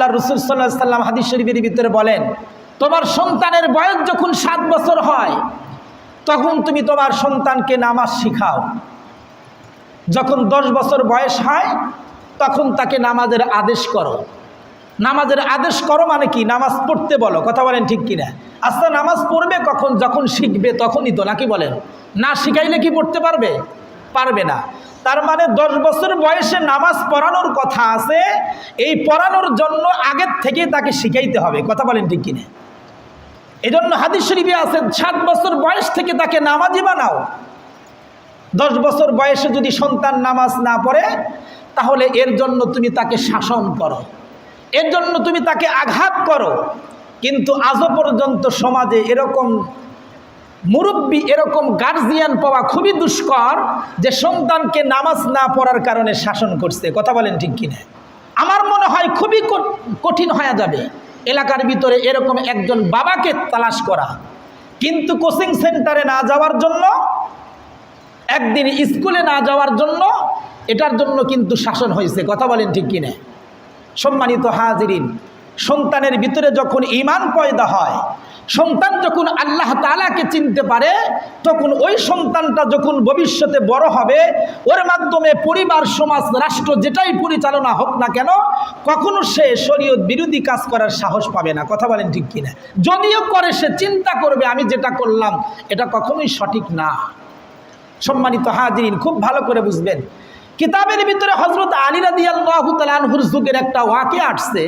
আল্লাহ রাসূল সাল্লাল্লাহু আলাইহি সাল্লাম হাদিস শরীফের ভিতরে বলেন, তোমার সন্তানের বয়স যখন 7 বছর হয় তখন তুমি তোমার সন্তানকে নামাজ শিখাও। যখন 10 বছর বয়স হয় তখন তাকে নামাজের আদেশ করো। নামাজের আদেশ করো মানে কি? নামাজ পড়তে বলো। কথা বলেন ঠিক কিনা? আচ্ছা, নামাজ পড়বে কখন? যখন শিখবে তখনই তো, নাকি বলেন? না শিখাইলে কি পড়তে পারবে? পারবে না। তার মানে 10 বছর বয়সে নামাজ পড়ানোর কথা আছে, এই পড়ানোর জন্য আগের থেকে তাকে শিখাইতে হবে। কথা বলেন ঠিক কিনা? এই জন্য হাদিস শরীফে আছে 7 বছর বয়স থেকে তাকে নামাজি বানাও। 10 বছর বয়সে যদি সন্তান নামাজ না পড়ে তাহলে এর জন্য তুমি তাকে শাসন করো, এর জন্য তুমি তাকে আঘাত করো। কিন্তু আজও পর্যন্ত সমাজে এরকম মুরব্বী, এরকম গার্জিয়ান পাওয়া খুবই দুষ্কর যে সন্তানকে নামাজ না পড়ার কারণে শাসন করছে। কথা বলেন ঠিক কিনা? আমার মনে হয় খুবই কঠিন হয়ে যাবে এলাকার ভিতরে এরকম একজন বাবাকে তালাশ করা। কিন্তু কোচিং সেন্টারে না যাওয়ার জন্য, একদিন স্কুলে না যাওয়ার জন্য, এটার জন্য কিন্তু শাসন হয়েছে। কথা বলেন ঠিক কিনা? সম্মানিত হাজিরিন, সন্তানের ভিতরে যখন ঈমান পয়দা হয়, সন্তান যখন আল্লাহ তাআলাকে চিনতে পারে, তখন ওই সন্তানটা যখন ভবিষ্যতে বড় হবে, ওর মাধ্যমে পরিবার, সমাজ, রাষ্ট্র যেটাই পরিচালনা হোক না কেন, কখনো সে শরীয়ত বিরোধী কাজ করার সাহস পাবে না। কথা বলেন ঠিক কিনা? যদিও করে, সে চিন্তা করবে আমি যেটা করলাম এটা কখনোই সঠিক না। সম্মানিত হাজিরিন, খুব ভালো করে বুঝবেন, কিতাবের ভিতরে হযরত আলী রাদিয়াল্লাহু তাআলা আনহুর যুগের একটা ওয়াকিয়া আসছে।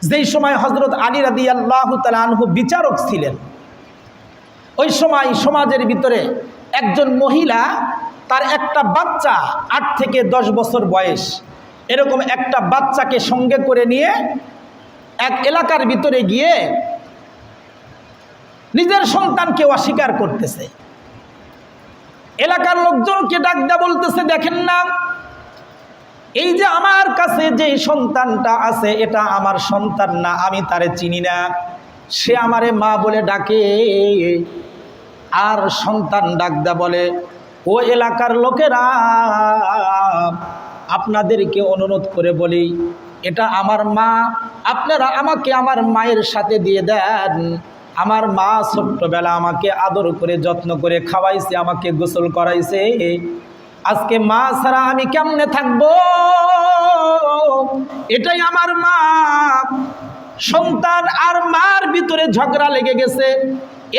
যেই সময় হযরত আলী রাদিয়াল্লাহু তাআলা আনহু বিচারক ছিলেন, ওই সময় সমাজের ভিতরে একজন মহিলা, তার একটা বাচ্চা 8 থেকে 10 বছর বয়স, এরকম একটা বাচ্চাকে সঙ্গে করে নিয়ে এক এলাকার ভিতরে গিয়ে নিজের সন্তানকে অস্বীকার করতেছে। এলাকার লোকজনকে ডাক দেয়া বলতেছে, দেখেন না, এই যে আমার কাছে যে সন্তানটা আছে এটা আমার সন্তান না, আমি তারে চিনি না, সে আমারে মা বলে ডাকে। আর সন্তান ডাক দেয়া বলে, ও এলাকার লোকেরা, আপনাদেরকে অনুরোধ করে বলি, এটা আমার মা, আপনারা আমাকে আমার মায়ের সাথে দিয়ে দেন। আমার মা ছোট্টবেলা আমাকে আদর করে যত্ন করে খাওয়াইছে, আমাকে গোসল করাইছে। আজকে মা ছাড়া আমি কেমনে থাকবো? এটাই আমার মা। সন্তান আর মার ভিতরে ঝগড়া লেগে গেছে।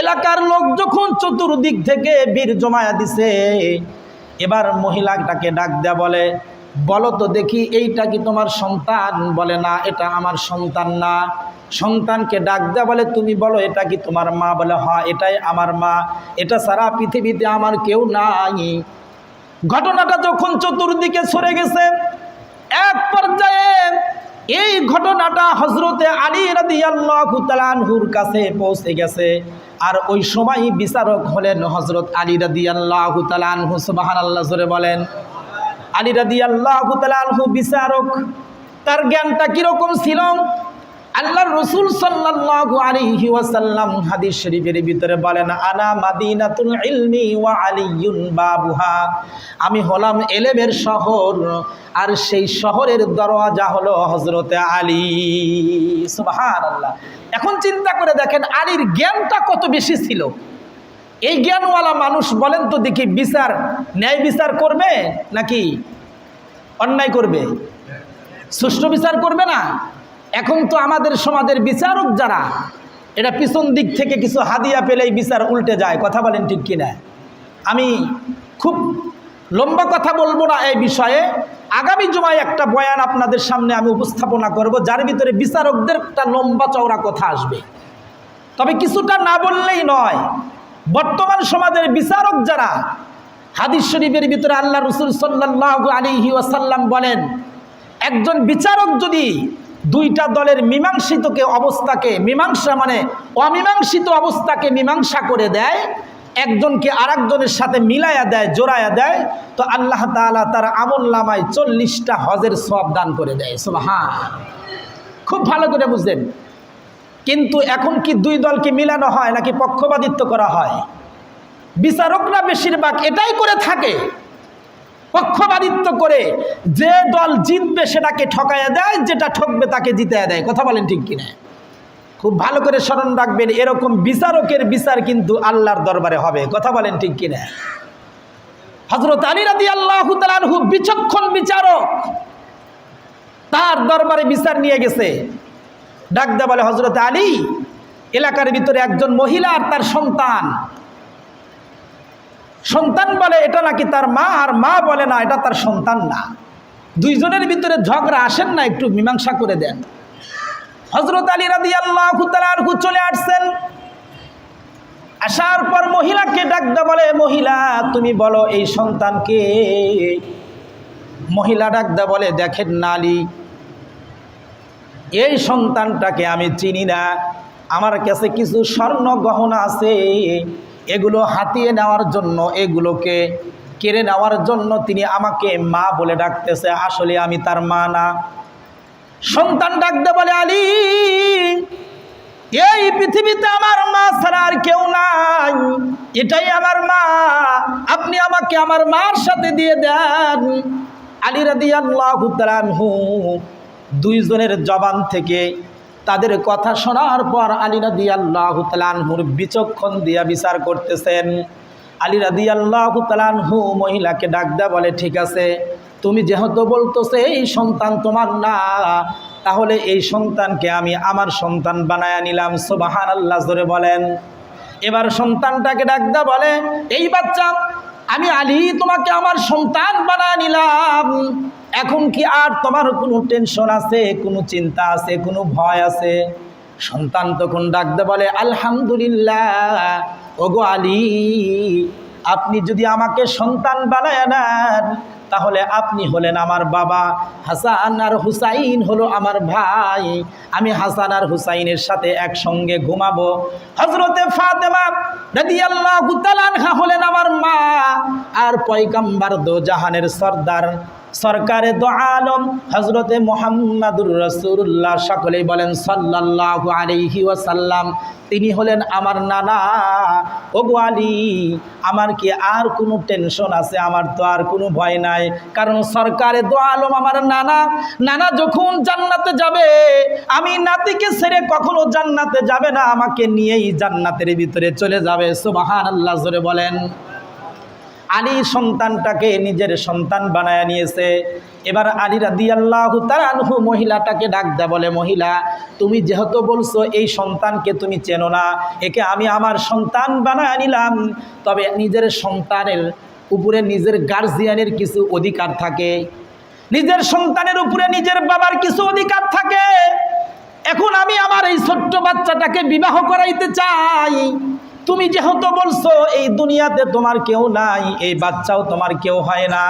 এলাকার লোক যখন চতুর্দিক থেকে বীর জমায়া দিছে, এবার মহিলাটাকে ডাক দেয়া বলে, বলো তো দেখি, এইটা কি তোমার সন্তান? বলে, না, এটা আমার সন্তান না। সন্তানকে ডাক দেয়া বলে, তুমি বলো এটা কি তোমার মা? বলে, হ্যাঁ, এটাই আমার মা, এটা সারা পৃথিবীতে আমার কেউ নাই। ঘটনাটা যখন চতুর্দিকে ছড়ে গেছে, এক পর্যায়ে এই ঘটনাটা হযরতে আলী রাদিয়াল্লাহু তাআলা আনহুর কাছে পৌঁছে গেছে। আর ওই সময় বিচারক হলেন হযরত আলী রাদিয়াল্লাহু তাআলা আনহু। সুবহানাল্লাহ, জোরে বলেন। আলী রাদিয়াল্লাহু তাআলা আনহু বিচারক। তার জ্ঞানটা কিরকম ছিল? আল্লাহর রাসূল সাল্লাল্লাহু আলাইহি ওয়াসাল্লাম হাদিস শরীফের ভিতরে বলেন, আনা মাদিনাতুল ইলমি ওয়া আলিয়ুন বাবুহা, আমি হলাম ইলমের শহর, আর সেই শহরের দরওয়াজা হলো হযরতে আলী। সুবহানাল্লাহ। এখন চিন্তা করে দেখেন আলীর জ্ঞানটা কত বেশি ছিল। এই জ্ঞানওয়ালা মানুষ বলেন তো দেখি, বিচার, ন্যায় বিচার করবে নাকি অন্যায় করবে? সুষ্ঠু বিচার করবে না? এখন তো আমাদের সমাজের বিচারক যারা, এটা পিছন দিক থেকে কিছু হাদিয়া পেলেই বিচার উল্টে যায়। কথা বলেন ঠিক কিনা? আমি খুব লম্বা কথা বলবো না এই বিষয়ে। আগামী জুমায় একটা বয়ান আপনাদের সামনে আমি উপস্থাপনা করব, যার ভিতরে বিচারকদের একটা লম্বা চওড়া কথা আসবে। তবে কিছুটা না বললেই নয়, বর্তমান সমাজের বিচারক যারা, হাদিস শরীফের ভিতরে আল্লাহ রাসূল সাল্লাল্লাহু আলাইহি ওয়াসাল্লাম বলেন, একজন বিচারক যদি দুইটা দলের মীমাংসিতকে অবস্থাকে, মীমাংসা মানে অমীমাংসিত অবস্থাকে মীমাংসা করে দেয়, একজনকে আরেকজনের সাথে মিলায়া দেয়, জোড়ায়া দেয়, তো আল্লাহ তাআলা তার আমলনামায় 40টা হজের সওয়াব দান করে দেয়। সুবহান। খুব ভালো করে বুঝলেন। কিন্তু এখন কি দুই দলকে মিলানো হয় নাকি পক্ষপাতিত্ব করা হয়? বিচারকরা বেশিরভাগ এটাই করে থাকে। পক্ষপাতিত্ব করে যে দল জিতবে সেটাকে ঠকাইয়া দেয়, যেটা ঠকবে তাকে জিতাইয়া দেয়। কথা বলেন ঠিক কিনা? খুব ভালো করে স্মরণ রাখবেন, এরকম বিচারকের বিচার কিন্তু আল্লাহর দরবারে হবে। কথা বলেন ঠিক কিনা? হযরত আলী রাদিয়াল্লাহু তাআলা আনহু বিচক্ষণ বিচারক, তার দরবারে বিচার নিয়ে গেছে। ডাক দেয়া বলে, হযরত আলী, এলাকার ভিতরে একজন মহিলা আর তার সন্তান, সন্তান বলে এটা নাকি তার মা, আর মা বলে না এটা তার সন্তান না। দুইজনের ভিতরে ঝগড়া, আসেন না একটু মীমাংসা করে দেন। হযরত আলী রাদিয়াল্লাহু তাআলা আনহু চলে আসছেন। আসার পর মহিলাকে ডাক দেয়া বলে, মহিলা তুমি বলো এই সন্তানকে। মহিলা ডাক দেয়া বলে, দেখেন না আলী, এই সন্তানটাকে আমি চিনি না। আমার কাছে কিছু স্বর্ণ গহনা আছে, এগুলো হাতিয়ে নেওয়ার জন্য, এগুলোকে কেড়ে নেওয়ার জন্য তিনি আমাকে মা বলে ডাকতেছে। আসলে আমি তার মা না। সন্তান ডাক দেয়া বলে, আলী, এই পৃথিবীতে আমার মা ছাড়া আর কেউ নাই, এটাই আমার মা, আপনি আমাকে আমার মার সাথে দিয়ে দেন। আলী রাদিয়াল্লাহু তাআলা আনহু দুইজনের জবান থেকে তাদের কথা শোনার পর আলী রাদিয়াল্লাহু তাআলা আনহুর বিচক্ষণ দিয়া বিচার করতেছেন। আলী রাদিয়াল্লাহু তাআলা আনহু মহিলাকে ডাক দেয়া বলে, ঠিক আছে, তুমি যেহেতু বলতেছো এই সন্তান তোমার না, তাহলে এই সন্তানকে আমি আমার সন্তান বানায়া নিলাম। সুবহানাল্লাহ জোরে বলেন। এবার সন্তানটাকে ডাক দেয়া বলে, এই বাচ্চা, আমি আলী তোমাকে আমার সন্তান বানায়া নিলাম, এখন কি আর তোমার কোনো টেনশন আছে, কোনো চিন্তা আছে, কোনো ভয় আছে? সন্তান তখন ডাক দেয়া বলে, আলহামদুলিল্লাহ, ওগো আলী, আপনি যদি আমাকে সন্তান বানায়া নেন তাহলে আপনি হলেন আমার বাবা, হাসান আর হুসাইন হলো আমার ভাই, আমি হাসান আর হুসাইনের সাথে একসঙ্গে ঘুমাবো। হযরতে ফাতেমা রাদিয়াল্লাহু তাআলা আনহা হলেন আমার মা, আর পয়গম্বর দো জাহানের সরদার সরকারে দো আলম হযরতে মুহাম্মাদুর রাসূলুল্লাহ, সকলেই বলেন সাল্লাল্লাহু আলাইহি ওয়াসাল্লাম, তিনি হলেন আমার নানা। ওগো আলী, আমার কি আর কোনো টেনশন আছে? আমার তো আর কোনো ভয় নাই, কারণ সরকারে দো আলম আমার নানা। নানা যখন জান্নাতে যাবে, আমি নাতিকে ছেড়ে কখনো জান্নাতে যাবে না, আমাকে নিয়েই জান্নাতের ভিতরে চলে যাবে। সুবহানাল্লাহ জোরে বলেন। আলী সন্তানটাকে নিজের সন্তান বানায় নিয়েছে। এবার আলী রাদিয়াল্লাহু তাআলা আনহু মহিলাটাকে ডাক দেয়া বলে, মহিলা, তুমি যেহেতু বলছো এই সন্তানকে তুমি চেনো না, একে আমি আমার সন্তান বানায় নিলাম, তবে নিজের সন্তানের উপরে নিজের গার্জিয়ানের কিছু অধিকার থাকে, নিজের সন্তানের উপরে নিজের বাবার কিছু অধিকার থাকে। এখন আমি আমার এই ছোট্ট বাচ্চাটাকে বিবাহ করাইতে চাই। তুমি যেহেতু বলছো এই দুনিয়াতে তোমার কেউ নাই, এই বাচ্চাও তোমার কেউ হয় না,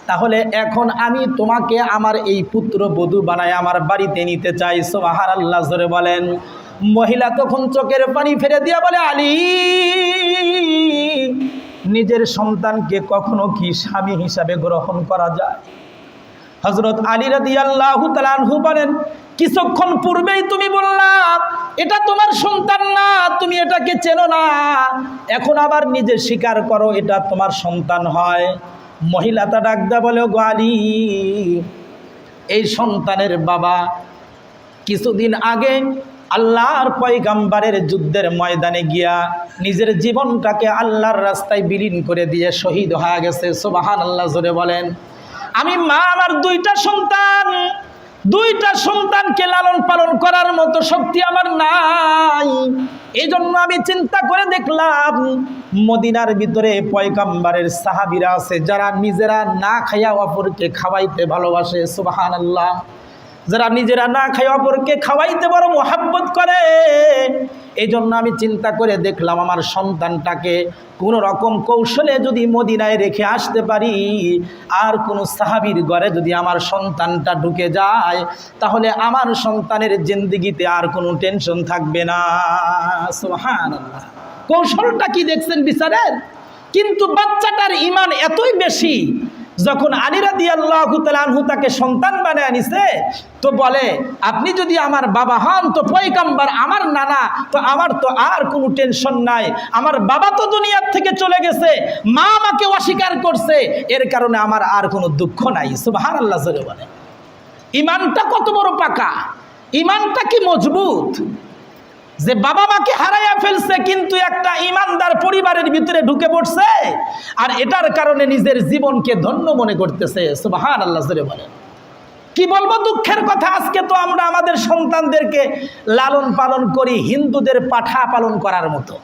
তাহলে এখন আমি তোমাকে আমার এই পুত্র বধূ বানায় আমার বাড়িতে নিতে চাই। সুবহানাল্লাহ জোরে বলেন। মহিলা তখন চোখের পানি ফেলে দিয়া বলে, আলী, নিজের সন্তানকে কখনো কি স্বামী হিসাবে গ্রহণ করা যায়? হযরত আলী রাদিয়াল্লাহু তাআলা আনহু বলেন, কিছুক্ষণ পূর্বেই তুমি বললা এটা তোমার সন্তান না, তুমি এটাকে চেনো না, এখন আবার নিজে স্বীকার করো এটা তোমার সন্তান হয়। মহিলাটা ডাক দেয়া বলে, গো আলী, এই সন্তানের বাবা কিছুদিন আগে আল্লাহর পয়গম্বরের যুদ্ধের ময়দানে গিয়া নিজের জীবনটাকে আল্লাহর রাস্তায় বিলীন করে দিয়ে শহীদ হয়ে গেছে। সুবহানাল্লাহ জোরে বলেন। আমি মা, আমার দুইটা সন্তানকে লালন পালন করার মতো শক্তি আমার নাই। এই জন্য আমি চিন্তা করে দেখলাম, মদিনার ভিতরে পয়গম্বরের সাহাবীরা আছে যারা নিজেরা না খাইয়া অপরকে খাওয়াইতে ভালোবাসে। সুবহানাল্লাহ। যারা নিজেরা না খায় অপরকে খাওয়াইতে বড় মোহাব্বত করে। এই জন্য আমি চিন্তা করে দেখলাম, আমার সন্তানটাকে কোনো রকম কৌশলে যদি মদিনায় রেখে আসতে পারি, আর কোনো সাহাবীর ঘরে যদি আমার সন্তানটা ঢুকে যায়, তাহলে আমার সন্তানের জিন্দেগিতে আর কোনো টেনশন থাকবে না। সুবহানাল্লাহ। কৌশলটা কি দেখছেন বিচারের? কিন্তু বাচ্চাটার ঈমান এতই বেশি যখন আলী রাদিয়াল্লাহু তাআলা আনহু তাকে সন্তান বানায় নিছে, তো বলে আপনি যদি আমার বাবা হন তো পয়গম্বর, আমার নানা, তো আমার তো আর কোনো টেনশন নাই, আমার বাবা তো দুনিয়ার থেকে চলে গেছে, মা আমাকে অস্বীকার করছে, এর কারণে আমার আর কোনো দুঃখ নাই। সুবহানাল্লাহ জোরে বলে। ইমানটা কত বড় পাকা, ইমানটা কি মজবুত, যে বাবা মাকে হারাইয়া ফেলছে কিন্তু একটা ইমানদার পরিবারের ভিতরে ঢুকে পড়ছে, আর এটার কারণে নিজের জীবনকে ধন্য মনে করতেছে। সুবহানাল্লাহ জোরে বলে। কি বলবো দুঃখের কথা, আজকে তো আমরা আমাদের সন্তানদেরকে লালন পালন করি হিন্দুদের পাঠা পালন করার মতো।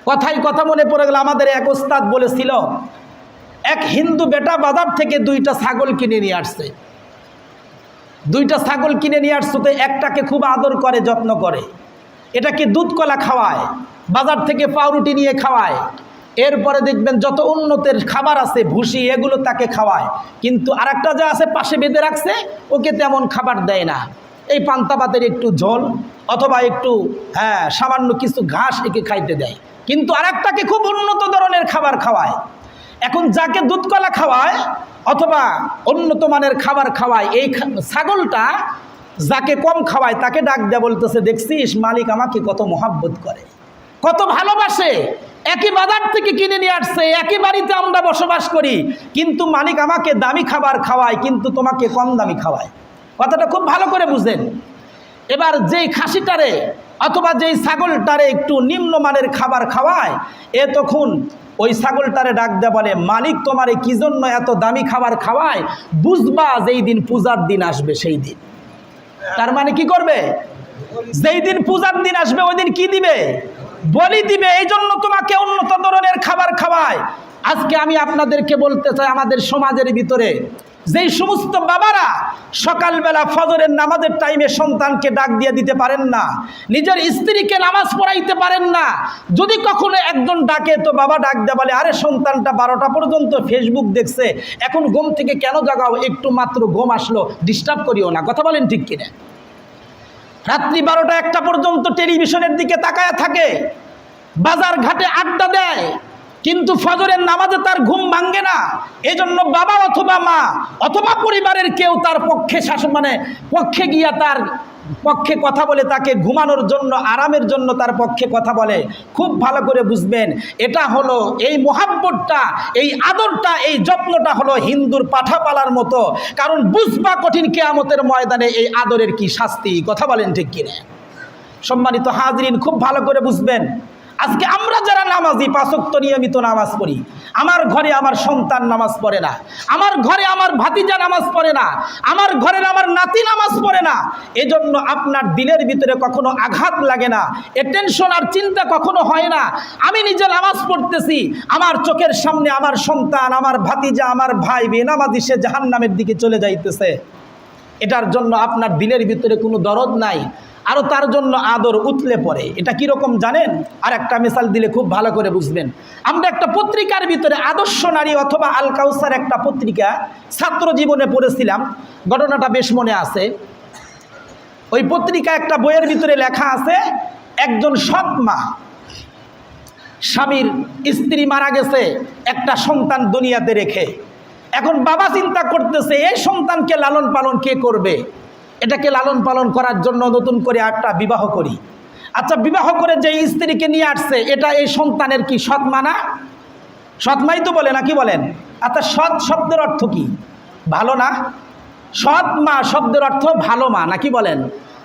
কথাই কথা মনে পড়ে গেল, আমাদের এক ওস্তাদ বলেছিল, এক হিন্দু বেটা বাজার থেকে 2টা ছাগল কিনে নিয়ে আসছে। 2টা ছাগল কিনে নিয়ে আসছে, তো একটাকে খুব আদর করে, যত্ন করে, এটাকে দুধ কলা খাওয়ায়, বাজার থেকে পাউরুটি নিয়ে খাওয়ায়, এরপরে দেখবেন যত উন্নতের খাবার আছে ভুসি এগুলো তাকে খাওয়ায়, কিন্তু আরেকটা যা আছে পাশে বেঁধে রাখছে, ওকে তেমন খাবার দেয় না, এই পান্তা ভাতের একটু ঝোল অথবা একটু সামান্য কিছু ঘাস একে খাইতে দেয়, কিন্তু আরেকটাকে খুব উন্নত ধরনের খাবার খাওয়ায়। এখন যাকে দুধ কলা খাওয়ায় অথবা উন্নত মানের খাবার খাওয়ায়, এই ছাগলটা যাকে কম খাওয়ায় তাকে ডাক দেয়া বলতেছে, দেখছিস মালিক আমাকে কত মহাব্বত করে, কত ভালোবাসে, একই বাজার থেকে কিনে নিয়ে আসছে, একই বাড়িতে আমরা বসবাস করি, কিন্তু মালিক আমাকে দামি খাবার খাওয়ায় কিন্তু তোমাকে কম দামি খাওয়ায়। কথাটা খুব ভালো করে বুঝেন। এবার যেই খাসিটারে অথবা যেই ছাগলটারে একটু নিম্নমানের খাবার খাওয়ায়, এ তখন ওই ছাগলটারে ডাক দেয়া বলে, মালিক তোমারে কি জন্য এত দামি খাবার খাওয়ায়, বুঝবা যেই দিন পূজার দিন আসবে সেই দিন। তার মানে কি করবে, যেই দিন পূজার দিন আসবে ওই দিন কি দিবে, বলি দিবে, এই জন্য তোমাকে উন্নত ধরনের খাবার খাওয়ায়। আজকে আমি আপনাদেরকে বলতে চাই, আমাদের সমাজের ভিতরে যেই সমস্ত বাবারা সকালবেলা ফজরের নামাজের টাইমে সন্তানকে ডাক দিয়ে দিতে পারেন না, নিজের স্ত্রীকে নামাজ পড়াইতে পারেন না, যদি কখনো একজন ডাকে তো বাবা ডাক দেয়া বলে, আরে সন্তানটা 12টা পর্যন্ত ফেসবুক দেখছে, এখন ঘুম থেকে কেন জাগাও, একটু মাত্র ঘুম আসলো, ডিস্টার্ব করিও না। কথা বলেন ঠিক কিনা? রাত্রি 12টা 1টা পর্যন্ত টেলিভিশনের দিকে তাকায়া থাকে, বাজার ঘাটে আড্ডা দেয়, কিন্তু ফজরের নামাজে তার ঘুম ভাঙ্গে না। এজন্য বাবা অথবা মা অথবা পরিবারের কেউ তার পক্ষে পক্ষে গিয়া তার পক্ষে কথা বলে, তাকে ঘুমানোর জন্য আরামের জন্য তার পক্ষে কথা বলে, খুব ভালো করে বুঝবেন, এটা হলো এই মোহাব্বতটা, এই আদরটা, এই যত্নটা হলো হিন্দুর পাঠা পালার মতো। কারণ বুঝবা কঠিন কিয়ামতের ময়দানে এই আদরের কি শাস্তি। কথা বলেন ঠিক কিনা? সম্মানিত হাজরিন, খুব ভালো করে বুঝবেন, আজকে আমরা যারা নামাজি, 5 ওয়াক্ত নিয়মিত নামাজ পড়ি, আমার ঘরে আমার সন্তান নামাজ পড়ে না, আমার ঘরে আমার ভাতিজা নামাজ পড়ে না, আমার ঘরের আমার নাতি নামাজ পড়ে না, এজন্য আপনার দিলের ভিতরে কখনো আঘাত লাগে না, এ টেনশন আর চিন্তা কখনো হয় না। আমি নিজে নামাজ পড়তেছি, আমার চোখের সামনে আমার সন্তান, আমার ভাতিজা, আমার ভাই বেনামাজি সে জাহান্নামের দিকে চলে যাইতেছে, এটার জন্য আপনার দিলের ভিতরে কোনো দরদ নাই, আরও তার জন্য আদর উতলে পড়ে। এটা কীরকম জানেন? আর একটা মিসাল দিলে খুব ভালো করে বুঝবেন। আমরা একটা পত্রিকার ভিতরে আদর্শ নারী অথবা আল কাউসার একটা পত্রিকা ছাত্র জীবনে পড়েছিলাম, ঘটনাটা বেশ মনে আছে। ওই পত্রিকা একটা বইয়ের ভিতরে লেখা আছে, একজন সৎ মা, স্বামীর স্ত্রী মারা গেছে, একটা সন্তান দুনিয়াতে রেখে, এখন বাবা চিন্তা করতেছে এই সন্তানকে লালন পালন কে করবে, এটাকে লালন পালন করার জন্য নতুন করে একটা বিবাহ করি। আচ্ছা, বিবাহ করে যে স্ত্রীকে নিয়ে আসছে, এটা এই সন্তানের কি সৎ মা না? সৎ মাই তো বলে, নাকি বলেন? আচ্ছা, সৎ শব্দের অর্থ কি? ভালো না? সৎ মা শব্দের অর্থ ভালো মা, নাকি বলেন?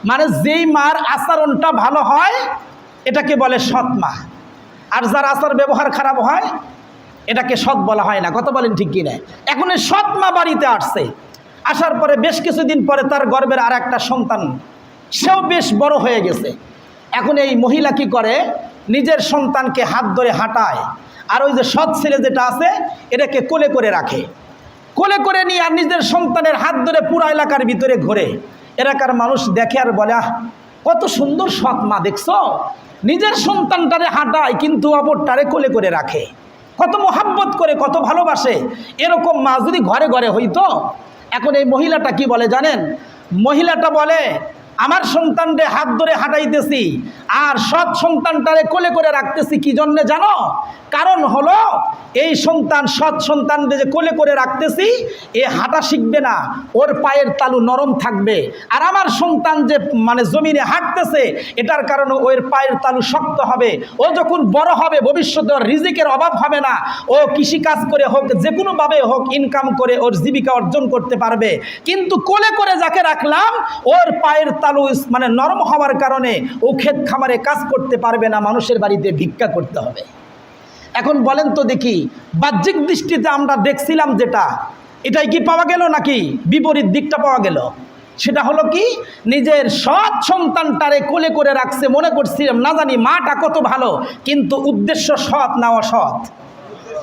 মানে যেই মার আচরণটা ভালো হয় এটাকে বলে সৎ মা, আর যার আচার ব্যবহার খারাপ হয় এটাকে সৎ বলা হয় না। কথা বলেন ঠিক কিনা? এখন এই সৎ মা বাড়িতে আসছে, আসার পরে বেশ কিছুদিন পরে তার গর্ভের আর একটা সন্তান, সেও বেশ বড় হয়ে গেছে। এখন এই মহিলা কি করে, নিজের সন্তানকে হাত ধরে হাঁটায়, আর ওই যে সৎ ছেলে যেটা আছে এটাকে কোলে করে রাখে, কোলে করে নিয়ে আর নিজের সন্তানের হাত ধরে পুরো এলাকার ভিতরে ঘোরে। এলাকার মানুষ দেখে আর বলে, আহ কত সুন্দর সৎ মা, দেখছো নিজের সন্তানটারে হাঁটায় কিন্তু অপরটারে কোলে করে রাখে, কত মোহাব্বত করে, কত ভালোবাসে। এরকম মা যদি ঘরে ঘরে হইতো। এখন এই মহিলাটা কি বলে জানেন? মহিলাটা বলে, আমার সন্তানরে হাত ধরে হাঁটাইতেছি আর সৎ সন্তানটারে কোলে করে রাখতেছি কি জন্য জানো? কারণ হলো এই সন্তান, সৎ সন্তানকে যে কোলে করে রাখতেছি, এ হাঁটা শিখবে না, ওর পায়ের তালু নরম থাকবে। আর আমার সন্তান যে মানে জমিনে হাঁটতেছে, এটার কারণে ওর পায়ের তালু শক্ত হবে। ও যখন বড় হবে ভবিষ্যতে ওর রিজিকের অভাব হবে না। ও কৃষিকাজ করে হোক, যে কোনোভাবে হোক ইনকাম করে ওর জীবিকা অর্জন করতে পারবে। কিন্তু কোলে করে যাকে রাখলাম, ওর পায়ের তালু মানে নরম হওয়ার কারণে ও ক্ষেত খামারে কাজ করতে পারবে না, মানুষের বাড়িতে ভিক্ষা করতে হবে। এখন বলেন তো দেখি, বাহ্যিক দৃষ্টিতে আমরা দেখছিলাম যেটা, এটাই কি পাওয়া গেল নাকি বিপরীত দিকটা পাওয়া গেল? সেটা হলো কি, নিজের সৎ সন্তানটারে কোলে করে রাখছে, মনে করছিলাম না জানি মাটা কত ভালো, কিন্তু উদ্দেশ্য সৎ না অসৎ?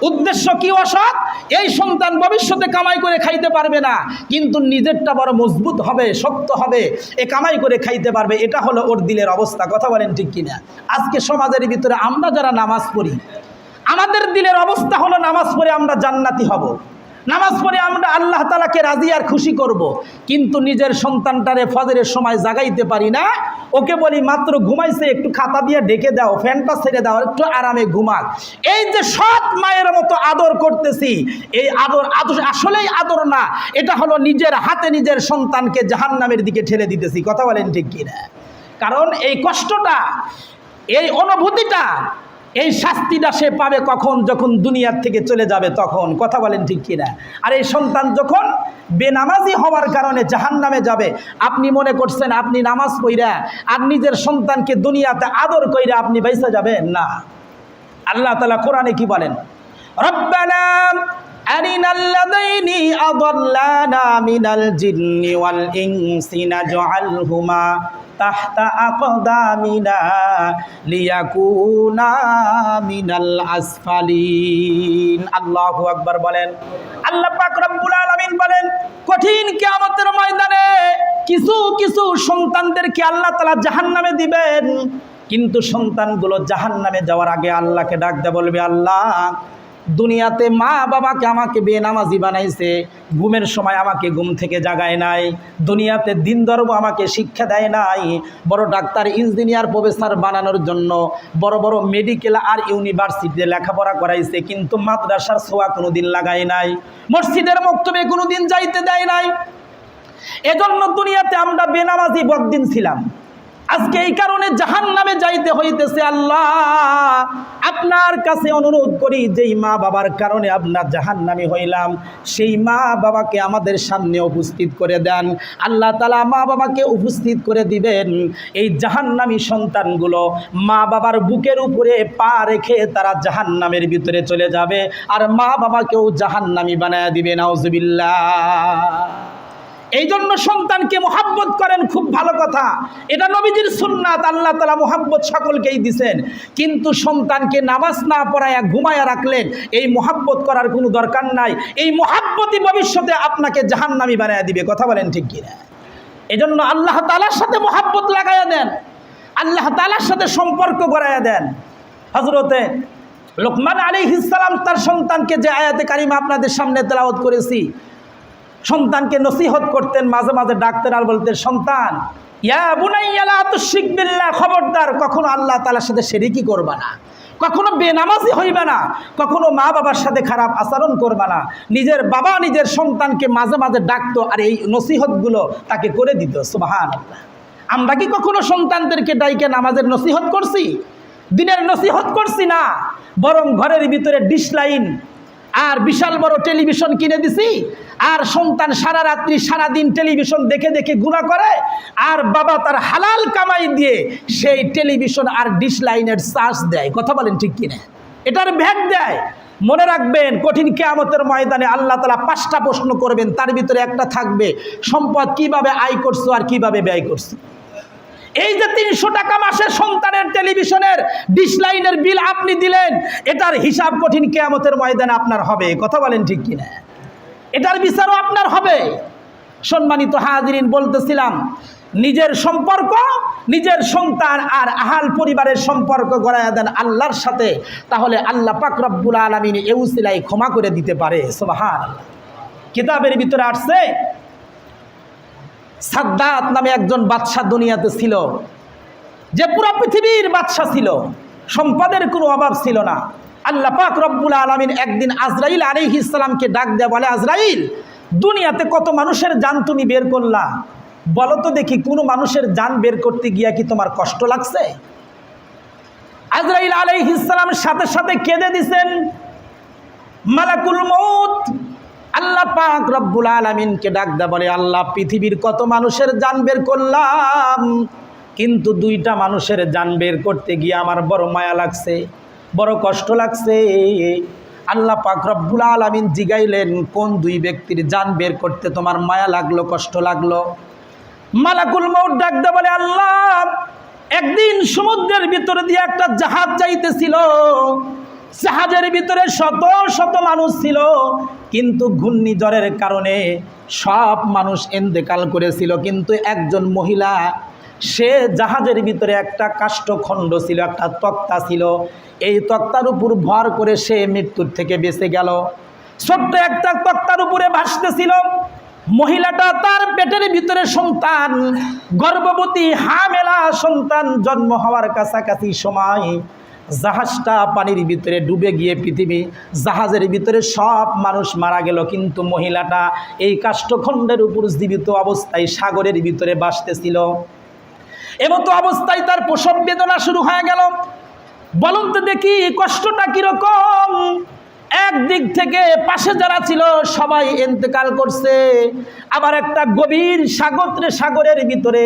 উদ্দেশ্য কি অসৎ? এই সন্তান ভবিষ্যতে কামাই করে খাইতে পারবে না, কিন্তু নিজেরটা বড় মজবুত হবে, শক্ত হবে, এ কামাই করে খাইতে পারবে। এটা হলো ওর দিলের অবস্থা। কথা বলেন ঠিক কিনা? আজকে সমাজের ভিতরে আমরা যারা নামাজ পড়ি, আমাদের দিলের অবস্থা হলো নামাজ পড়ে আমরা জান্নাতি হব, নামাজ পড়ে আমরা আল্লাহ তাআলাকে রাজি আর খুশি করব। কিন্তু নিজের সন্তানটারে ফজরের সময় জাগাইতে পারি না। ওকে বলি মাত্র ঘুমাইছে, একটু খাতা দিয়ে ঢেকে দাও, ফ্যানটা ছেড়ে দাও, একটু আরামে ঘুমাক। এই যে সৎ মায়ের মতো আদর করতেছি, এই আদর আসলেই আদর না, এটা হলো নিজের হাতে নিজের সন্তানকে জাহান্নামের দিকে ঠেলে দিতেছি। কথা বলেন ঠিক কিনা? কারণ এই কষ্টটা, এই অনুভূতিটা, এই শাস্তিটা সে পাবে কখন? যখন দুনিয়ার থেকে চলে যাবে তখন। কথা বলেন ঠিক কিনা? আর এই সন্তান যখন বেনামাজি হওয়ার কারণে জাহান্নামে যাবে, আপনি মনে করছেন আপনি নামাজ পড়া আর নিজের সন্তানকে দুনিয়াতে আদর কইরা আপনি বাইসা যাবেন? না। আল্লাহ তাআলা কোরআনে কি বলেন? রব্বানা আরিনাল্লাযাইনি আযাল্লানা মিনাল জিন্নি ওয়াল ইনসি নাজআলহুমা তাহতা আকদামিনা লিয়াকুনা মিনাল আসফালিন। আল্লাহু আকবার বলেন। আল্লাহ পাক রব্বুল আলামিন বলেন, কঠিন কিয়ামতের ময়দানে কিছু কিছু সন্তানদেরকে আল্লাহ তাআলা জাহান্নামে দিবেন। কিন্তু সন্তানগুলো জাহান্নামে যাওয়ার আগে আল্লাহকে ডাক দিয়ে বলবে, আল্লাহ দুনিয়াতে মা বাবাকে আমাকে বেনামাজি বানাইছে, ঘুমের সময় আমাকে ঘুম থেকে জাগায় নাই, দুনিয়াতে দিন ধর্ম আমাকে শিক্ষা দেয় নাই, বড় ডাক্তার ইঞ্জিনিয়ার প্রফেসর বানানোর জন্য বড় বড় মেডিকেল আর ইউনিভার্সিটিতে লেখাপড়া করাইছে, কিন্তু মাদ্রাসার ছোঁয়া কোনোদিন লাগায় নাই, মসজিদের মক্তবে কোনোদিন যাইতে দেয় নাই। এজন্য দুনিয়াতে আমরা বেনামাজি বদ্দিন ছিলাম। আজকে এই কারণে জাহান্নামে যাইতে হইতেছে। আল্লাহ আপনার কাছে অনুরোধ করি, যেই মা বাবার কারণে আমরা জাহান্নামী হইলাম, সেই মা বাবাকে আমাদের সামনে উপস্থিত করে দেন। আল্লাহ তাআলা মা বাবাকে উপস্থিত করে দিবেন। এই জাহান্নামী সন্তানগুলো মা বাবার বুকের উপরে পা রেখে তারা জাহান্নামের ভিতরে চলে যাবে, আর মা বাবাকেও জাহান্নামী বানায় দিবে। নাউজুবিল্লাহ। এই জন্য সন্তানকে মোহাব্বত করেন, খুব ভালো কথা, এটা নবীজির সুন্নাত। আল্লাহ তাআলা মোহাব্বত সকলকেই দিছেন, কিন্তু সন্তানকে নামাজ না পড়ায়া ঘুমায়া রাখলেন, এই মোহাব্বত করার কোনো দরকার নাই। এই মোহাব্বতই ভবিষ্যতে আপনাকে জাহান্নামী বানায়া দিবে। কথা বলেন ঠিক কিনা? এজন্য আল্লাহ তাআলার সাথে মোহাব্বত লাগাইয়া দেন, আল্লাহ তাআলার সাথে সম্পর্ক গড়াইয়া দেন। হযরতে লোকমান আলাইহিস সালাম তার সন্তানকে যে আয়াতে কারিমা আপনাদের সামনে তেলাওয়াত করেছি, সন্তানকে নসিহত করতেন, মাঝে মাঝে ডাকতেন আর বলতেন, সন্তান ইয়া বুনাইয়া লা তুশরিক বিল্লাহ, খবরদার কখনো আল্লাহ তাআলার সাথে শিরকি করবা না, কখনো বেনামাজি হইবা না, কখনো মা বাবার সাথে খারাপ আচরণ করবা না। নিজের বাবা নিজের সন্তানকে মাঝে মাঝে ডাকতো আর এই নসিহতগুলো তাকে করে দিত। সুবহানাল্লাহ। আমরা কি কখনো সন্তানদেরকে ডাইকে নামাজের নসিহত করছি, দিনের নসিহত করছি? না, বরং ঘরের ভিতরে ডিশ লাইন আর বিশাল বড় টেলিভিশন কিনে দিছি, আর সন্তান সারা রাত্রি সারাদিন টেলিভিশন দেখে দেখে গুনাহ করে, আর বাবা তার হালাল কামাই দিয়ে সেই টেলিভিশন আর ডিশ লাইনের চার্জ দেয়। কথা বলেন ঠিক কিনা? এটার ভ্যাট দেয়। মনে রাখবেন, কঠিন কিয়ামতের ময়দানে আল্লাহ তাআলা 5টা প্রশ্ন করবেন, তার ভিতরে একটা থাকবে সম্পদ কিভাবে আয় করছো আর কিভাবে ব্যয় করছো। এই যে 300 টাকা মাসে সন্তানের টেলিভিশনের ডিশ লাইনের বিল আপনি দিলেন, এটার হিসাব কঠিন কিয়ামতের ময়দানে আপনার হবে। কথা বলেন ঠিক কিনা? এটার বিচারও আপনার হবে। সম্মানিত হাজিরিন, বলতেছিলাম নিজের সম্পর্ক, নিজের সন্তান আর আহাল পরিবারের সম্পর্ক গড়াইয়া দেন আল্লাহর সাথে, তাহলে আল্লাহ পাক রব্বুল আলামিন এই উসিলায় ক্ষমা করে দিতে পারে। সুবহানাল্লাহ। কিতাবের ভিতরে আসছে, সাদ্দাত নামে একজন বাদশা দুনিয়াতে ছিল। যে পুরো পৃথিবীর বাদশা ছিল, সম্পদের কোনো অভাব ছিল না। আল্লাহ পাক রব্বুল আলামিন একদিন আজরাইল আলাইহিস সালামকে ডাক দেয়া বলে, আজরাইল, দুনিয়াতে কত মানুষের জান তুমি বের করলা, বলো তো দেখি কোনো মানুষের জান বের করতে গিয়া কি তোমার কষ্ট লাগছে? আজরাইল আলাইহিস সালাম সাথে সাথে কেঁদে দিছেন। মালাকুল মউত আল্লাহ পাক রব্বুল আলামিনকে ডাক দেয়া বলে, আল্লাহ, পৃথিবীর কত মানুষের জান বের করলাম, কিন্তু দুইটা মানুষের জান বের করতে গিয়ে আমার বড় মায়া লাগছে, বড় কষ্ট লাগছে। আল্লাহ পাক রব্বুল আলামিন জিগাইলেন, কোন দুই ব্যক্তির জান বের করতে তোমার মায়া লাগলো, কষ্ট লাগলো? মালাকুল মউত ডাক দেয়া বলে, আল্লাহ, একদিন সমুদ্রের ভিতরে দিয়ে একটা জাহাজ যাইতেছিল, জাহাজের ভিতরে শত শত মানুষ ছিল, কিন্তু ঘূর্ণিঝড়ের কারণে সব মানুষ ইন্তেকাল করেছিল, কিন্তু একজন মহিলা, সে জাহাজের ভিতরে একটা কাষ্ঠখণ্ড ছিল, একটা তক্তা ছিল, এই তক্তার উপর ভর করে সে মৃত্যুর থেকে বেঁচে গেল। ছোট্ট একটা তক্তার উপরে ভাসতেছিল। মহিলাটা তার পেটের ভিতরে সন্তান, গর্ভবতী হামেলা সন্তান জন্ম হওয়ার কাছাকাছি সময় জাহাজটা পানির ভিতরে ডুবে গিয়ে পৃথিবী, জাহাজের ভিতরে সব মানুষ মারা গেল, কিন্তু মহিলাটা এই কাষ্ঠখণ্ডের উপর জীবিত অবস্থায় সাগরের ভিতরে ভাসতেছিল। এমতো অবস্থায় তার প্রসব বেদনা শুরু হয়ে গেল। বলুন তো দেখি কষ্টটা কিরকম? একদিক থেকে পাশে যারা ছিল সবাই ইন্তেকাল করছে, আবার একটা গভীর সাগরের ভিতরে,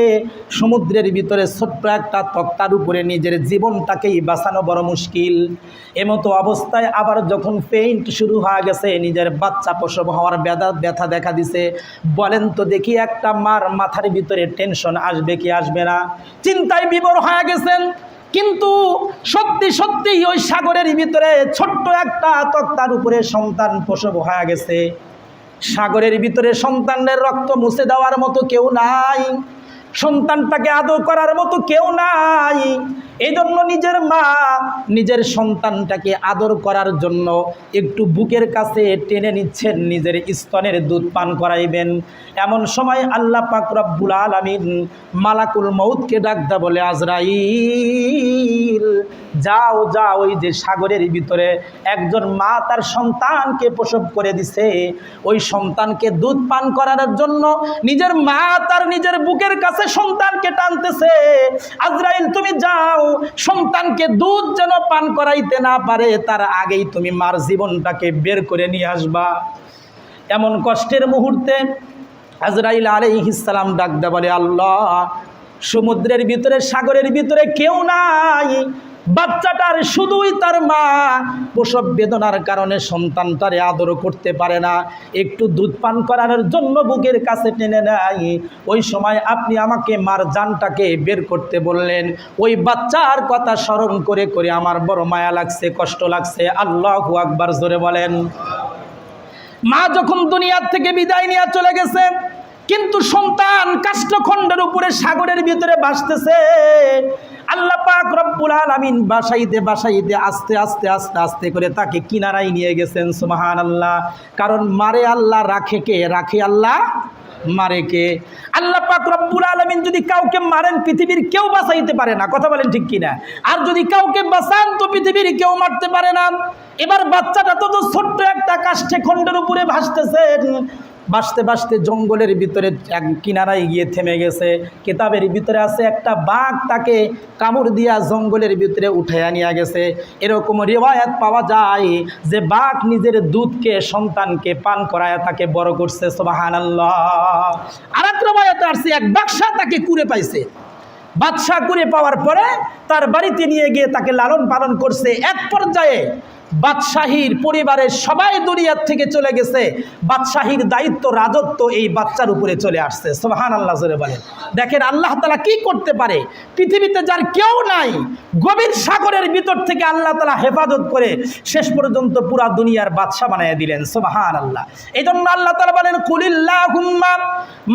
সমুদ্রের ভিতরে ছোট্ট একটা তক্তার উপরে নিজের জীবনটাকেই বাঁচানো বড় মুশকিল। এমতো অবস্থায় আবার যখন পেইন্ট শুরু হয়ে গেছে, নিজের বাচ্চা প্রসব হওয়ার ব্যথা দেখা দিছে, বলেন তো দেখি একটা মার মাথার ভিতরে টেনশন আসবে কি আসবে না? চিন্তায় বিভোর হয়ে গেছেন। কিন্তু সত্যি সত্যি ওই সাগরের ভিতরে ছোট্ট একটা তক্তার উপরে সন্তান প্রসব হয়ে গেছে। সাগরের ভিতরে সন্তানের রক্ত মুছে দেওয়ার মতো কেউ নাই, সন্তানটাকে আদর করার মতো কেউ নাই। এই জন্য নিজের মা নিজের সন্তানটাকে আদর করার জন্য একটু বুকের কাছে টেনে নিচ্ছেন, নিজের স্তনের দুধ পান করাইবেন। এমন সময় আল্লাহ পাক রব্বুল আলামিন মালাকুল মউতকে ডাক দেয়া বলে, আজরাইল, যাও যাও, ওই যে সাগরের ভিতরে একজন মা তার সন্তানকে প্রসব করে দিছে, ওই সন্তানকে দুধ পান করানোর জন্য নিজের মা তার নিজের বুকের কাছে সন্তানকে টানতেছে। আজরাইল, তুমি যাও, সন্তানকে দুধ যেন পান করাইতে না পারে তার আগেই তুমি মার জীবনটাকে বের করে নিয়ে আসবা। এমন কষ্টের মুহূর্তে আজরাইল আলাইহিস সালাম ডাক দেয়া বলে, আল্লাহ, সমুদ্রের ভিতরে সাগরের ভিতরে কেউ নাই, বাচ্চাটার শুধুই তার মা প্রসব বেদনার কারণে সন্তানটারে আদর করতে পারে না, একটু দুধ পান করানোর জন্য বুকের কাছে টেনে নেয়। ওই সময় আপনি আমাকে মার জানটাকে বের করতে বললেন, ওই বাচ্চার কথা স্মরণ করে করে আমার বড় মায়া লাগছে, কষ্ট লাগছে। আল্লাহু আকবার, জোরে বলেন। মা যখন দুনিয়ার থেকে বিদায় নিয়ে চলে গেছে, কিন্তু সন্তান কাষ্ঠখণ্ডের উপরে সাগরের ভিতরে ভাসতেছে। আল্লাহ পাক রব্বুল আলামিন বাসাইতে বাসাইতে আস্তে আস্তে আস্তে আস্তে করে তাকে কিনারায় নিয়ে গেছেন। সুবহানাল্লাহ। কারণ মারে আল্লাহ, রাখে কে? রাখে আল্লাহ, মারে কে? আল্লাহ পাক রব্বুল আলামিন যদি কাউকে মারেন পৃথিবীর কেউ বাঁচাইতে পারে না, কথা বলেন ঠিক কিনা? আর যদি কাউকে বাঁচান তো পৃথিবীর কেউ মারতে পারে না। এবার বাচ্চাটা তো ছোট্ট একটা কাষ্ঠখণ্ডের উপরে ভাসতেছে, ভাসতে ভাসতে জঙ্গলের ভিতরে এক কিনারায় গিয়ে থেমে গেছে। কিতাবের ভিতরে আছে একটা বাঘ তাকে কামড় দিয়া জঙ্গলের ভিতরে উঠাইয়া নিয়ে গেছে। এরকম রিওয়ায়াত পাওয়া যায় যে বাঘ নিজের দুধকে সন্তানকে পান করায় তাকে বড় করছে। সুবহানাল্লাহ। আর এক রিওয়ায়াতে আছে এক বাদশা তাকে কুড়ে পাইছে। বাদশা কুড়ে পাওয়ার পরে তার বাড়িতে নিয়ে গিয়ে তাকে লালন পালন করছে। এক পর্যায়ে বাদশাহীর পরিবারের সবাই দুনিয়ার থেকে চলে গেছে, বাদশাহীর দায়িত্ব, রাজত্ব এই বাচ্চার উপরে চলে আসছে। সুবহানাল্লাহ, জোরে বলেন। দেখেন আল্লাহ তাআলা কি করতে পারে। পৃথিবীতে যার কেউ নাই, গভীর সাগরের ভিতর থেকে আল্লাহ তাআলা হেফাজত করে শেষ পর্যন্ত পুরা দুনিয়ার বাদশা বানিয়ে দিলেন। সুবহানাল্লাহ। এই জন্য আল্লাহ তাআলা বলেন, কুলিল্লাহুম্মা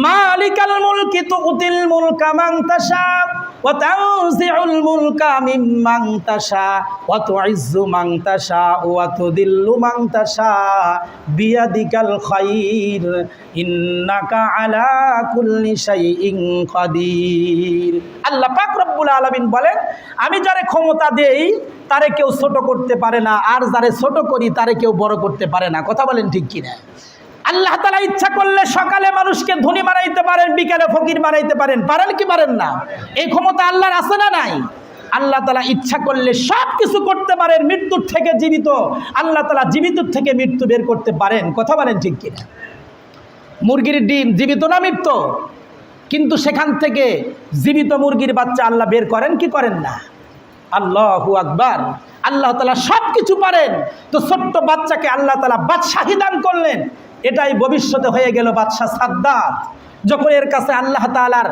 মালিকাল মুলকি তুতিল মুলকা মান তাশা ওয়া তানজিউল মুলকা মিম্মান তাশা ওয়া তুইজ্জু মান তাশা ওয়া তুদিল্লু মান তাশা বিয়াদিকাল খায়র ইন্নাকা আলা কুল্লি শাইইন কাদির। আল্লাহ পাক রব্বুল আলামিন বলেন, আমি যারে ক্ষমতা দেই তারে কেউ ছোট করতে পারে না, আর যারে ছোট করি তারে কেউ বড় করতে পারে না। কথা বলেন ঠিক কিনা? আল্লাহ তাআলা ইচ্ছা করলে সকালে মানুষকে ধনী বানাইতে পারেন, বিকালে ফকির বানাইতে পারেন। পারেন কি পারেন না? এই ক্ষমতা আল্লাহর আছে না নাই? আল্লাহ তাআলা ইচ্ছা করলে সব কিছু করতে পারেন। মৃত্যুর থেকে জীবিত, আল্লাহ তাআলা জীবিত থেকে মৃত্যু বের করতে পারেন। কথা বলেন ঠিক কিনা? মুরগির ডিম জীবিত না মৃত্যু? কিন্তু সেখান থেকে জীবিত মুরগির বাচ্চা আল্লাহ বের করেন কি করেন না? আল্লাহু আকবার। আল্লাহ তাআলা সব কিছু পারেন। তো ছোট্ট বাচ্চাকে আল্লাহ তাআলা বাদশাহী দান করলেন। এটাই ভবিষ্যতে হয়ে গেল বাদশাহ সাদ্দাত। যখন এর কাছে আল্লাহ তাআলার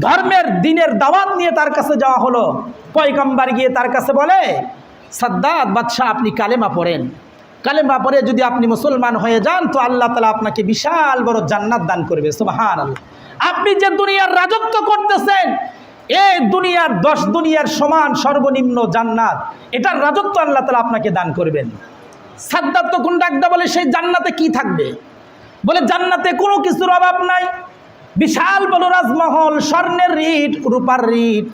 ধর্মের দিনের দাওয়াত নিয়ে তার কাছে যাওয়া হলো, পয়গম্বর গিয়ে তার কাছে বলে, সাদ্দাত বাদশাহ আপনি কালেমা পড়েন, কালেমা পড়ে যদি আপনি মুসলমান হয়ে যান তো আল্লাহ তাআলা আপনাকে বিশাল বড় জান্নাত দান করবে। সুবহানাল্লাহ। আপনি যে দুনিয়ার রাজত্ব করতেছেন, এই দুনিয়ার 10 দুনিয়ার সমান সর্বনিম্ন জান্নাত, এটার রাজত্ব আল্লাহ তাআলা আপনাকে দান করবেন। সাদ্দাত তখন ডাকদা বলে, সেই জান্নাতে কি থাকবে? বলে, জান্নাতে কোনো কিছুর অভাব নাই। বিশাল বড় রাজমহল, স্বর্ণের রিট, রূপার রিট,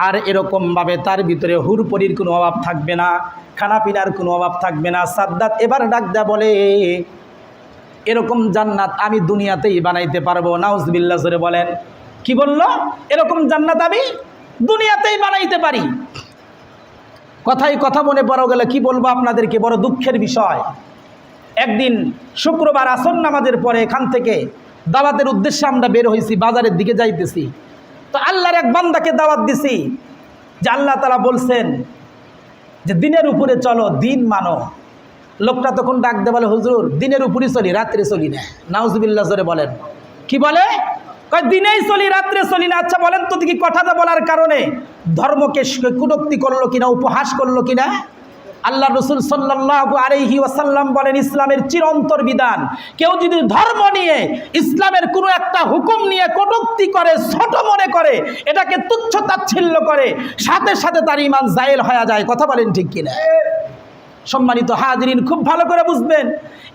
আর এরকমভাবে তার ভিতরে হুরপরির কোনো অভাব থাকবে না, খানাপিনার কোনো অভাব থাকবে না। সাদ্দাত এবার ডাকদা বলে, এরকম জান্নাত আমি দুনিয়াতেই বানাইতে পারবো। নাউজুবিল্লাহ জোরে বলেন। কি বলল? এরকম জান্নাত আমি দুনিয়াতেই বানাইতে পারি। কথাই কথা মনে পড়ে গেলে কি বলবো আপনাদেরকে, বড় দুঃখের বিষয়। একদিন শুক্রবার আসর নামাজের পরে এখান থেকে দাওয়াতের উদ্দেশ্যে আমরা বের হয়েছি, বাজারের দিকে যাইতেছি। তো আল্লাহর এক বান্দাকে দাওয়াত দিছি যে আল্লাহ তাআলা বলছেন যে দিনের উপরে চলো, দিন মানো। লোকটা তখন ডাক দে বলে, হুজুর দিনের উপরে চলি, রাত্রে চলি না। নাউজুবিল্লাহ জোরে বলেন। কি বলে? কয় দিনেই চলি, রাত্রে চলি না। আচ্ছা বলেন তো দেখি, কথাটা বলার কারণে ধর্মকে কটূক্তি করলো কিনা, উপহাস করলো কিনা? আল্লাহ রাসূল সাল্লাল্লাহু আলাইহি ওয়াসাল্লাম বলেন, ইসলামের চিরন্তর বিধান, কেউ যদি ধর্ম নিয়ে, ইসলামের কোনো একটা হুকুম নিয়ে কটূক্তি করে, ছোট মনে করে, এটাকে তুচ্ছ তাচ্ছিল্য করে, সাথে সাথে তার ঈমান জায়েল হয়ে যায়। কথা বলেন ঠিক কিনা? সম্মানিত হাজিরিন, খুব ভালো করে বুঝবেন।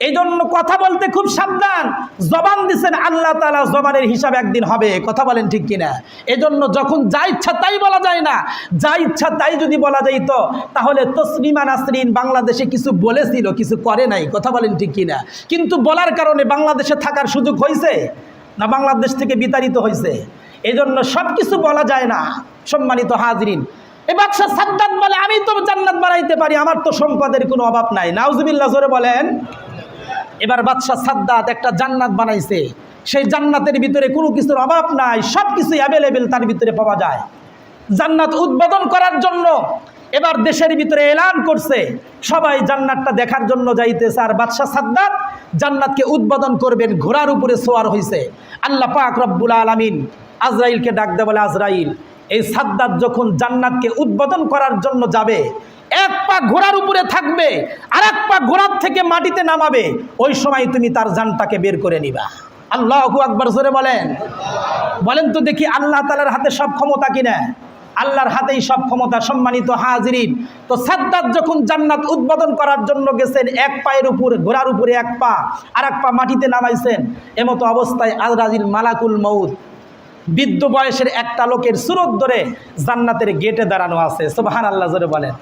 এই জন্য কথা বলতে খুব সাবধান। জবান দিচ্ছেন আল্লাহ তাআলা, জবানের হিসাব একদিন হবে। কথা বলেন ঠিক কিনা? এই জন্য যখন যা ইচ্ছা তাই বলা যায় না। যা ইচ্ছা তাই যদি বলা যাইত তাহলে তসলিমা নাসরিন বাংলাদেশে কিছু বলেছিল, কিছু করে নাই। কথা বলেন ঠিক কিনা? কিন্তু বলার কারণে বাংলাদেশে থাকার সুযোগ হয়েছে না, বাংলাদেশ থেকে বিতাড়িত হয়েছে। এই জন্য সব কিছু বলা যায় না। সম্মানিত হাজিরিন, এই বাদশা সাদ্দাত বলে, আমি তো জান্নাত বানাইতে পারি, আমার তো সম্পদের কোনো অভাব নাই। নাউজুবিল্লাহ জোরে বলেন। এবার বাদশা সাদ্দাত একটা জান্নাত বানাইছে। সেই জান্নাতের ভিতরে কোনো কিছুর অভাব নাই, সব কিছু অ্যাভেলেবেল তার ভিতরে পাওয়া যায়। জান্নাত উদ্বোধন করার জন্য এবার দেশের ভিতরে এলান করছে, সবাই জান্নাতটা দেখার জন্য যাইতেছে। আর বাদশা সাদ্দাত জান্নাতকে উদ্বোধন করবেন, ঘোড়ার উপরে সোয়ার হয়েছে। আল্লাহ পাক রব্বুল আলামিন আজরাইলকে ডাক দেয়, বলে, আজরাইল, এই সাদ্দাত যখন জান্নাতকে উদ্বোধন করার জন্য যাবে, এক পা ঘোড়ার উপরে থাকবে, আর এক পা ঘোড়ার থেকে মাটিতে নামাবে, ওই সময় তুমি তার জানটাকে বের করে নিবা। আল্লাহু আকবার জোরে বলেন। বলেন তো দেখি, আল্লাহ তাআলার হাতে সব ক্ষমতা কিনা? আল্লাহর হাতেই সব ক্ষমতা। সম্মানিত হাজিরিন, তো সাদ্দাত যখন জান্নাত উদ্বোধন করার জন্য গেছেন, এক পায়ের উপর, ঘোড়ার উপরে এক পা, আর এক পা মাটিতে নামাইছেন। এমতো অবস্থায় আজরাইল মালাকুল মউত বৃদ্ধ বয়সের একটা লোকের সুরত ধরে জান্নাতের গেটে দাঁড়ানো আছে। সুবহানাল্লাহ জোরে বলেন।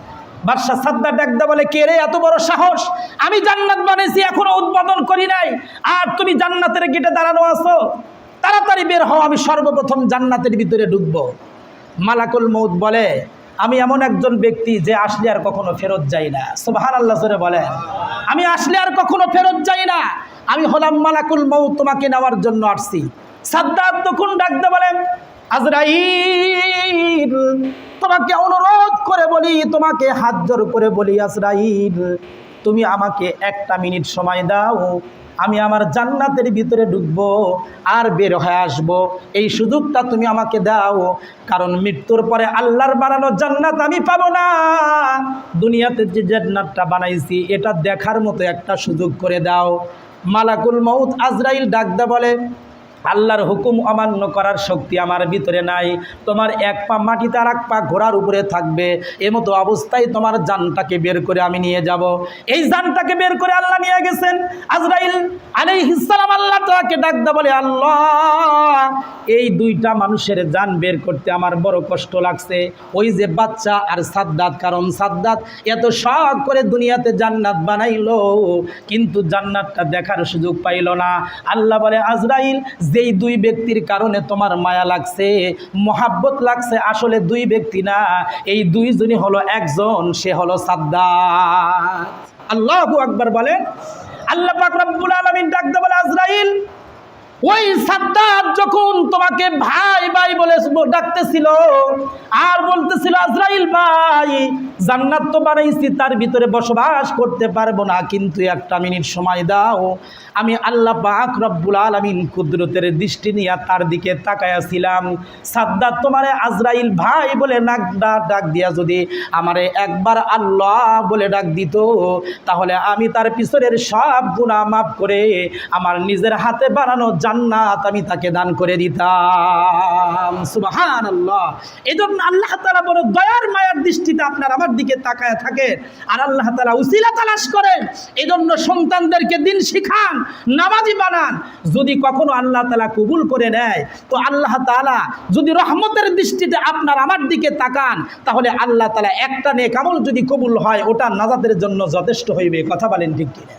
বাদশা সাদ্দাত ডাকতে বলে, কে রে এত বড় সাহস? আমি জান্নাত বানাইছি, এখনো উদ্বোধন করি নাই, আর তুমি জান্নাতের গেটে দাঁড়ানো আছো? তাড়াতাড়ি বের হও, আমি সর্বপ্রথম জান্নাতের ভিতরে ঢুকবো। মালাকুল মউত বলে, আমি এমন একজন ব্যক্তি যে আসলে আর কখনো ফেরত যাই না। সুবহানাল্লাহ জোরে বলেন। আমি আসলে আর কখনো ফেরত যাই না, আমি হলাম মালাকুল মউত, তোমাকে নেওয়ার জন্য আসছি। সাদ্দাত তখন ডাকতে বলেন, আজরাইল, তোমাকে অনুরোধ করে বলি, তোমাকে হাত জোর করে বলি, আজরাইল, তুমি আমাকে একটা মিনিট সময় দাও, আমি আমার জান্নাতের ভিতরে ঢুকবো আর বের হয়ে আসবো। এই সুযোগটা তুমি আমাকে দাও, কারণ মৃত্যুর পরে আল্লাহর বানানো জান্নাত আমি পাবো না। দুনিয়াতে যে জান্নাতটা বানাইছি এটা দেখার মতো একটা সুযোগ করে দাও। মালাকুল মউত আজরাইল ডাকদা বলে, আল্লাহর হুকুম অমান্য করার শক্তি আমার ভিতরে নাই। তোমার এক পা মাটিতে আর এক পা ঘোড়ার উপরে থাকবে, এমতো অবস্থায় তোমার জানটাকে বের করে আমি নিয়ে যাব। এই জানটাকে বের করে আল্লাহ নিয়ে গেছেন। আজরাইল আলাইহিস সালাম আল্লাহ তাআলাকে ডাক দেয়া বলে, আল্লাহ, এই দুইটা মানুষের জান বের করতে আমার বড় কষ্ট লাগছে। ওই যে বাচ্চা আর সাদ্দাত, কারণ সাদ্দাত এত শখ করে দুনিয়াতে জান্নাত বানাইলো, কিন্তু জান্নাতটা দেখার সুযোগ পাইল না। আল্লাহ বলে, আজরাইল, যেই দুই ব্যক্তির কারণে তোমার মায়া লাগছে, মোহাব্বত লাগছে, আসলে দুই ব্যক্তি না, এই দুইজনই হলো একজন, সে হলো সাদ্দাত। আল্লাহু আকবার বলেন। আল্লাহ পাক রব্বুল আলামিন ডাক দিয়ে বলে, আজরাইল, ওই সাদ্দাত যখন তোমাকে ভাই ভাই বলে ডাকতেছিল আর বলতেছিল, আজরাইল ভাই, জান্নাত তো বানাইছি, তার ভিতরে বসবাস করতে পারবো না, কিন্তু একটা মিনিট সময় দাও। আমি আল্লাহ পাক রব্বুল আলামিন কুদরতের দৃষ্টি নিয়ে তার দিকে তাকায়াছিলাম। সাদ্দাত তোমারে আজরাইল ভাই বলে ডাক দিয়া যদি আমারে একবার আল্লাহ বলে ডাক দিত, তাহলে আমি তার পিছনের সব গুনাহ মাফ করে আমার নিজের হাতে বানানো জান্নাত আমি তাকে দান করে দিতাম। সুবহানাল্লাহ। এজন্য আল্লাহ তাআলা বড় দয়ার মায়ার দৃষ্টিতে আপনার আমার দিকে তাকায় থাকেন, আর আল্লাহ তাআলা উসিলা তালাশ করেন। এজন্য সন্তানদেরকে দিন শিখান, নামাজি বানান। যদি কখনো আল্লাহ তাআলা কবুল করে নেয়, তো আল্লাহ তাআলা যদি রহমতের দৃষ্টিতে আপনার আমার দিকে তাকান, তাহলে আল্লাহ তাআলা একটা নেক আমল যদি কবুল হয়, ওটা নাজাতের জন্য যথেষ্ট হইবে। কথা বলেন ঠিক কিনা?